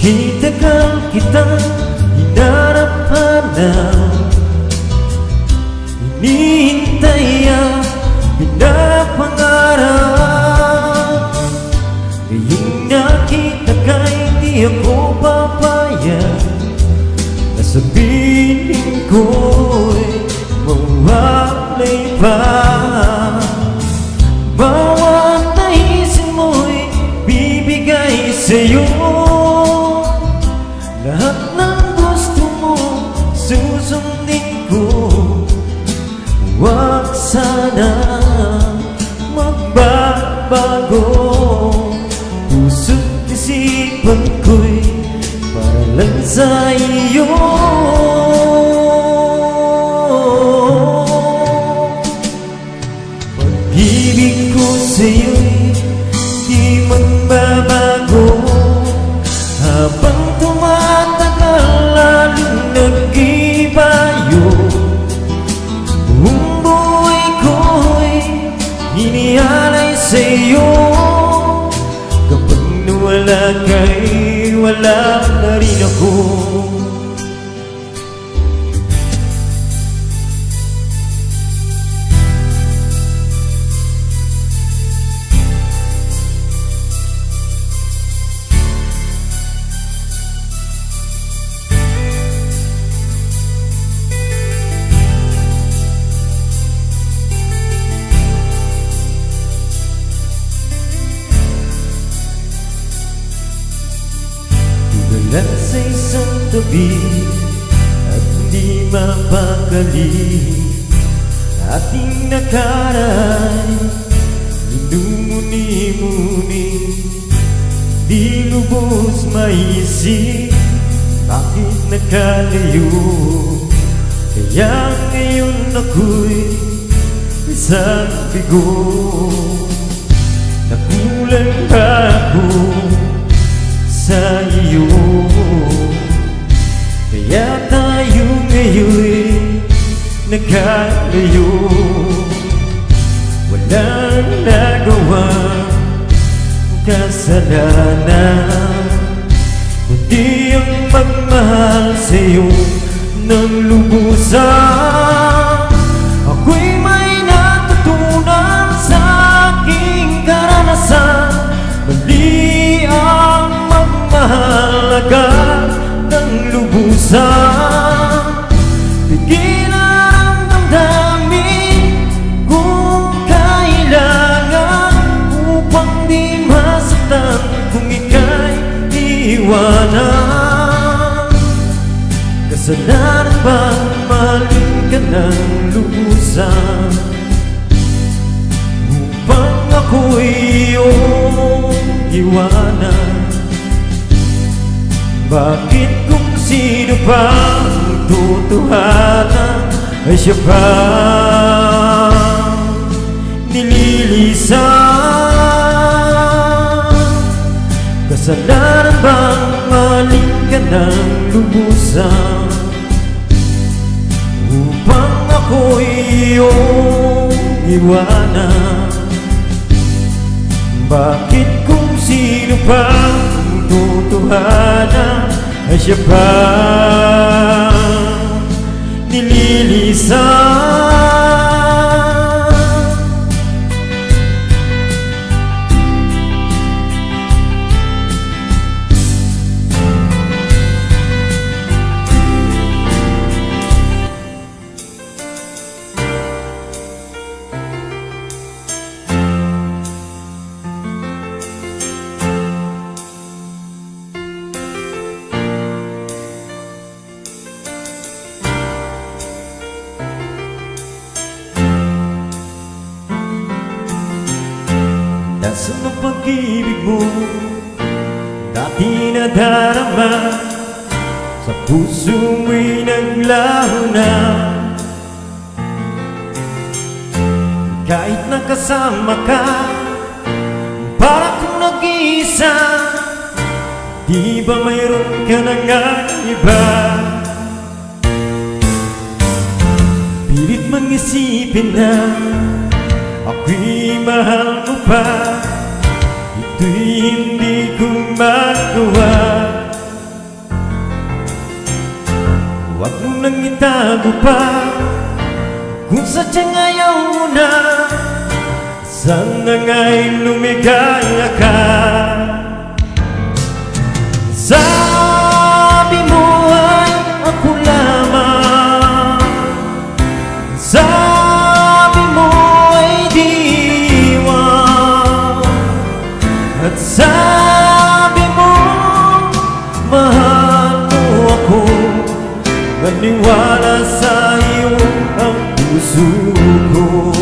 Itagal kitang hinarap-hanap, hinihintay ang pinapangarap. Ngayong nakita ka, hindi ako papayag na sabihin ko'y mawalay pa. Bawat naisin mo'y bibigay sa'yo. Lahat ng gusto mo susundin ko. Huwag sana magbabago. Puso't isipan ko'y para lang sa iyo. Pag-ibig ko sa'yo'y di magbabago. Habang tumatagal lalong nag-ibayo. Buong buhay ko'y inialay sa'yo. Kapag nawala ka'y wala na rin ako. Tulad sa isang tabi at hindi mapakali, ating nakaraan minumuni-muni. Di lubos maisip bakit nakalayo. Kaya ngayon ako'y isang bigo. Nakulang ba ako sa iyo? Kaya tayo ngayon'y nagkalayo. Walang nagawang kasalanan, kundi ang magmahal sa'yo ng lubusan. Ako'y may natutunan sa aking karanasan. Mali ang magmahal agad ng lubusan. Bigyan ang damdamin kung kailangan, upang di masaktan kung ika'y iwanan. Kasalanan bang mahalin ka ng lubusan, upang ako'y iyong iwanan? Bakit kung sino pang totohanan ay siya pang nililisan? Kasalanan bang mahalin ka ng lubusan, upang ako'y iyong iwanan? Bakit kung sino pang totohanan ay siya pang nililisan? Nasaan ang pag-ibig mo dati nadarama? Sa puso mo'y naglaho na. Kahit nakasama ka, para kung nag-iisa. Di ba mayroon ka na nga iba? Pilit mang isipin na ako'y mahal mo pa. Ito'y hindi ko magawa. nang itago pa. Kung sadyang ayaw mo na, sana nga'y lumigaya ka. Sabi mo ay ako lamang, sabi mo ay diwan, at sabi mo mahal mo ako. Maniwala sa iyo ang puso ko.